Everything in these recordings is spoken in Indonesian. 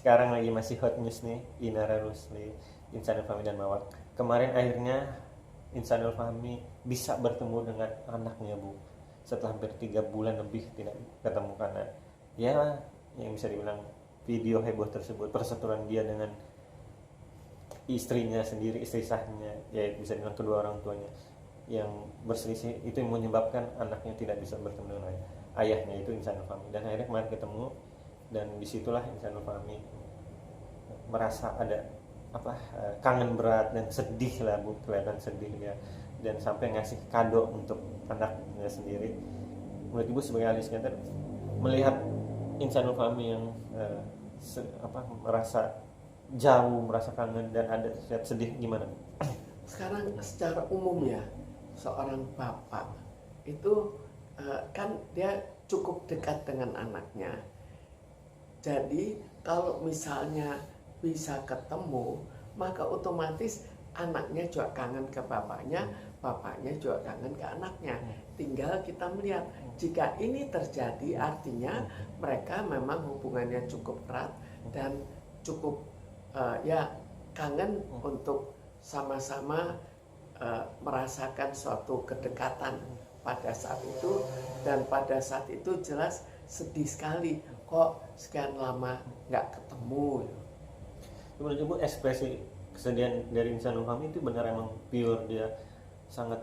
sekarang lagi masih hot news nih, Inara Rusli, Insanul Fahmi dan Mawar. Kemarin akhirnya Insanul Fahmi bisa bertemu dengan anaknya, Bu, setelah hampir 3 bulan lebih tidak ketemu karena ya yang bisa dibilang video heboh tersebut, perseteruan dia dengan istrinya sendiri, istri sahnya, ya bisa dibilang kedua orang tuanya yang berselisih, itu yang menyebabkan anaknya tidak bisa bertemu dengan ayahnya itu Insanul Fahmi. Dan akhirnya kemarin ketemu, dan disitulah Insanul Fahmi merasa ada kangen berat dan sedih lah, Bu, kelihatan sedih ya, dan sampai ngasih kado untuk anaknya sendiri. Menurut Ibu sebagai ahli psikiater, melihat Insanul Fahmi yang merasa jauh, merasa kangen dan ada sedih, gimana? Sekarang secara umum ya, seorang bapak itu kan dia cukup dekat dengan anaknya. Jadi kalau misalnya bisa ketemu, maka otomatis anaknya juga kangen ke bapaknya, bapaknya juga kangen ke anaknya. Tinggal kita melihat, jika ini terjadi artinya mereka memang hubungannya cukup erat dan cukup kangen untuk sama-sama merasakan suatu kedekatan pada saat itu. Dan pada saat itu jelas sedih sekali, kok sekian lama nggak ketemu. Menurut Ibu ekspresi kesedihan dari Insanul Fahmi itu benar emang pure dia sangat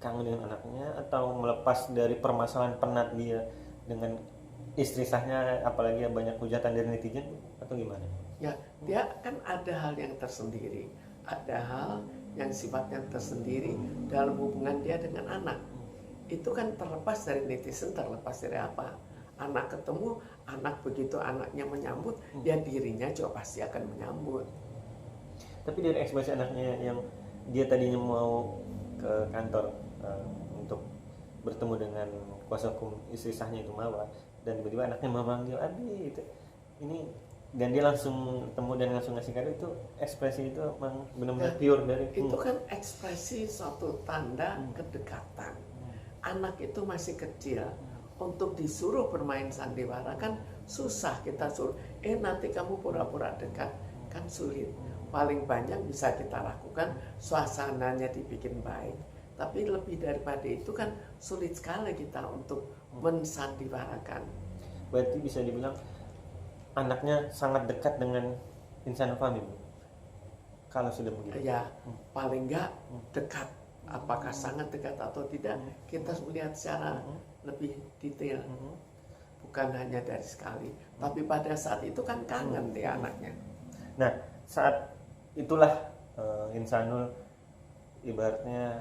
kangen dengan anaknya, atau melepas dari permasalahan penat dia dengan istri sahnya, apalagi banyak hujatan dari netizen, atau gimana? Ya, dia kan ada hal yang tersendiri, ada hal yang sifatnya tersendiri dalam hubungan dia dengan anak. Itu kan terlepas dari netizen, terlepas dari apa. Anak ketemu, anak begitu anaknya menyambut, ya dirinya juga pasti akan menyambut. Tapi dari ekspresi anaknya yang dia tadinya mau ke kantor untuk bertemu dengan kuasa hukum istri sahnya itu Mawar, dan tiba-tiba anaknya memanggil Abi itu, ini, dan dia langsung ketemu dan langsung ngasih kado, itu ekspresi itu memang benar-benar pure dari itu kan ekspresi suatu tanda kedekatan. Anak itu masih kecil, untuk disuruh bermain sandiwara kan susah. Kita suruh nanti kamu pura-pura dekat kan sulit. Paling banyak bisa kita lakukan suasananya dibikin baik, tapi lebih daripada itu kan sulit sekali kita untuk mensandiwarakan. Berarti bisa dibilang anaknya sangat dekat dengan Insanul Fahmi, Bu, kalau sudah begitu. Ya, paling enggak dekat. Apakah sangat dekat atau tidak, kita melihat secara lebih detail. Bukan hanya dari sekali, tapi pada saat itu kan kangen dia anaknya. Nah, saat itulah Insanul ibaratnya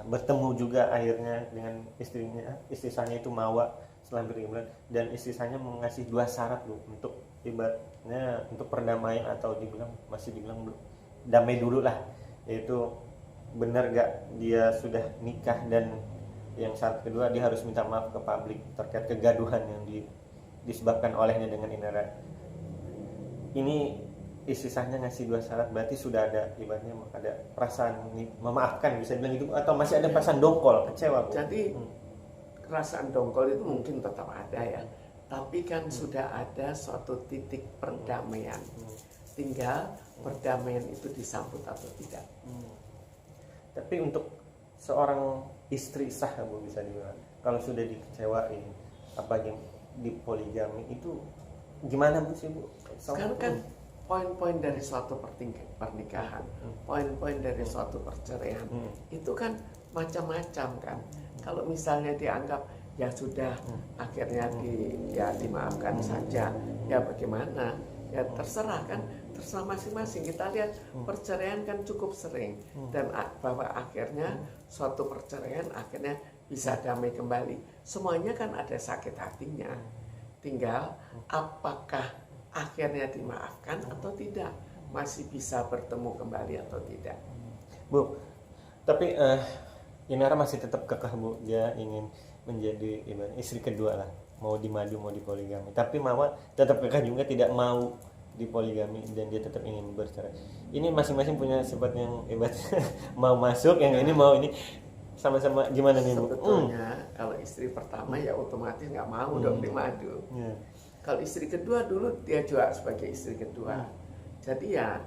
bertemu juga akhirnya dengan istri sahnya itu Mawa setelah berbulan, dan istri sahnya mengasih 2 syarat, Bu, untuk ibaratnya untuk perdamaian, atau masih dibilang damai dulu lah, yaitu benar gak dia sudah nikah, dan yang syarat kedua dia harus minta maaf ke publik terkait kegaduhan yang disebabkan olehnya dengan Inara. Ini istri sahnya ngasih 2 syarat, berarti sudah ada ibaratnya ada perasaan memaafkan, bisa bilang gitu, atau masih ada perasaan dongkol, kecewa, Bu? Jadi perasaan dongkol itu mungkin tetap ada ya, tapi kan sudah ada suatu titik perdamaian. Tinggal perdamaian itu disambut atau tidak. Tapi untuk seorang istri sah, Bu, bisa dibilang kalau sudah dikecewain, apalagi di poligami, itu gimana, Bu, sih, Bu? Sekarang kan poin-poin dari suatu pernikahan, poin-poin dari suatu perceraian, itu kan macam-macam kan. Kalau misalnya dianggap ya sudah akhirnya dimaafkan saja, ya bagaimana? Ya terserah kan, terserah masing-masing. Kita lihat perceraian kan cukup sering, dan bahwa akhirnya suatu perceraian akhirnya bisa damai kembali. Semuanya kan ada sakit hatinya. Tinggal apakah akhirnya dimaafkan atau tidak, masih bisa bertemu kembali atau tidak. Bu, tapi Inara masih tetap kekeh, Bu, dia ingin menjadi istri kedua lah, mau di madu mau di poligami. Tapi Mawar tetap kekeh juga tidak mau di poligami, dan dia tetap ingin bercerai. Ini masing-masing punya sifat yang hebat. Mau masuk, yang ini mau ini, sama-sama gimana nih, Bu? Sebetulnya kalau istri pertama ya otomatis nggak mau dong di madu. Kalau istri kedua dulu dia juga sebagai istri kedua. Jadi ya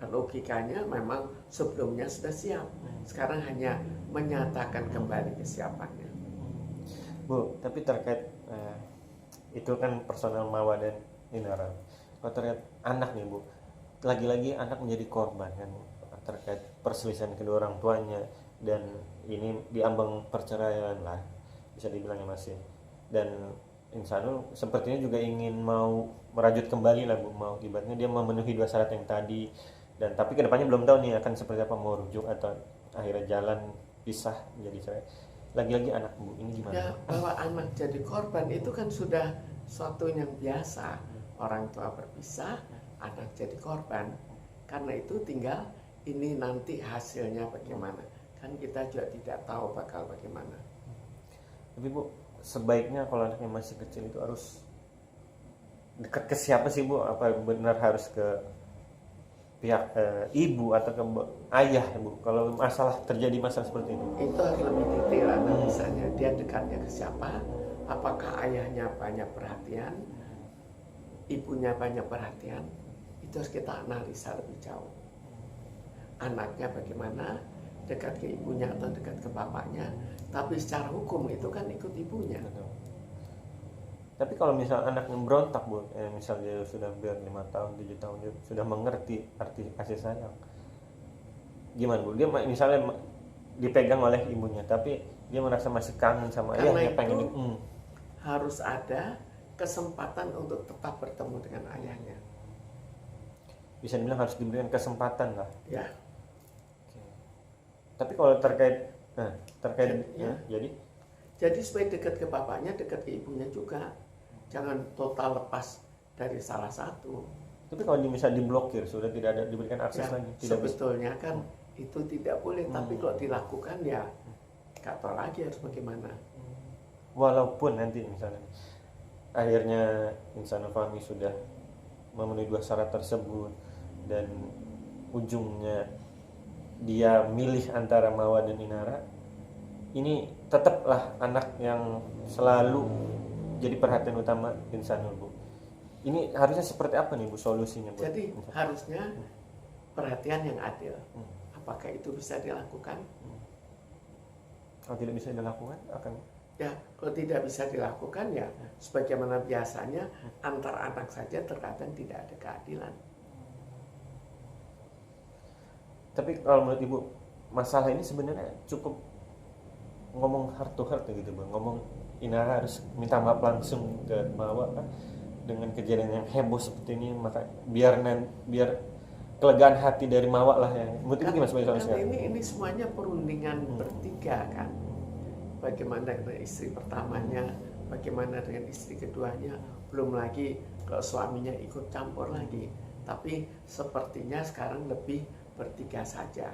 logikanya memang sebelumnya sudah siap. Sekarang hanya menyatakan kembali kesiapannya. Bu, tapi terkait itu kan personal Mawa dan Inara. Kalau terkait anak nih Bu, lagi-lagi anak menjadi korban kan Bu, terkait perselisihan kedua orang tuanya, dan ini diambang perceraian lah bisa dibilangnya masih. Dan Insanul sepertinya juga ingin mau merajut kembali lah Bu, mau ibaratnya dia memenuhi dua syarat yang tadi, dan tapi kedepannya belum tahu nih akan seperti apa, mau rujuk atau akhirnya jalan pisah menjadi cerai. Lagi-lagi anak Bu, ini gimana? Ya, bahwa anak jadi korban itu kan sudah suatu yang biasa. Orang tua berpisah, anak jadi korban. Karena itu tinggal ini nanti hasilnya bagaimana. Kan kita juga tidak tahu bakal bagaimana. Tapi Bu, sebaiknya kalau anaknya masih kecil itu harus dekat ke siapa sih Bu? Apa benar harus ke pihak ibu atau ke ayah Bu? Kalau terjadi masalah seperti ini. Itu harus lebih detail analisanya. Dia dekatnya ke siapa? Apakah ayahnya banyak perhatian? Ibunya banyak perhatian? Itu harus kita analisa lebih jauh. Anaknya bagaimana? Dekat ke ibunya atau dekat ke bapaknya? Tapi secara hukum itu kan ikut ibunya. Betul. Tapi kalau misal anaknya berontak Bu, misal dia sudah hampir 5 tahun, 7 tahun, dia sudah mengerti arti kasih sayang, gimana Bu? Dia misalnya dipegang oleh ibunya, tapi dia merasa masih kangen sama ayahnya, pengen harus ada kesempatan untuk tetap bertemu dengan ayahnya. Bisa dibilang harus diberikan kesempatan lah. Ya. Oke. Tapi kalau terkait Ya. Jadi supaya dekat ke bapaknya, dekat ke ibunya juga. Jangan total lepas dari salah satu. Tapi kalau misalnya diblokir, sudah tidak ada diberikan akses Ya, lagi. Tidak sebetulnya kan itu tidak boleh, tapi kalau dilakukan ya nggak tahu lagi harus bagaimana. Walaupun nanti misalnya akhirnya Insanul Fahmi sudah memenuhi dua syarat tersebut dan ujungnya dia milih antara Mawa dan Inara, ini tetaplah anak yang selalu jadi perhatian utama Insanul Bu. Ini harusnya seperti apa nih Bu solusinya Bu? Jadi harusnya perhatian yang adil. Apakah itu bisa dilakukan? Kalau tidak bisa dilakukan akan Ya, kalau tidak bisa dilakukan ya sebagaimana biasanya antar anak saja terkadang tidak ada keadilan. Tapi kalau menurut Ibu, masalah ini sebenarnya cukup ngomong heart to heart gitu Bu. Ngomong Inara harus minta maaf langsung ke Mawa dengan kejadian yang heboh seperti ini, maka biar kelegaan hati dari Mawa lah yang menurut Ibu gimana sebagai solusinya? Ini semuanya perundingan bertiga kan. Bagaimana dengan istri pertamanya, bagaimana dengan istri keduanya, belum lagi kalau suaminya ikut campur lagi. Tapi sepertinya sekarang lebih bertiga saja.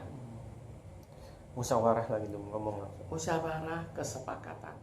Musyawarah lagi tuh ngomong langsung. Musyawarah kesepakatan.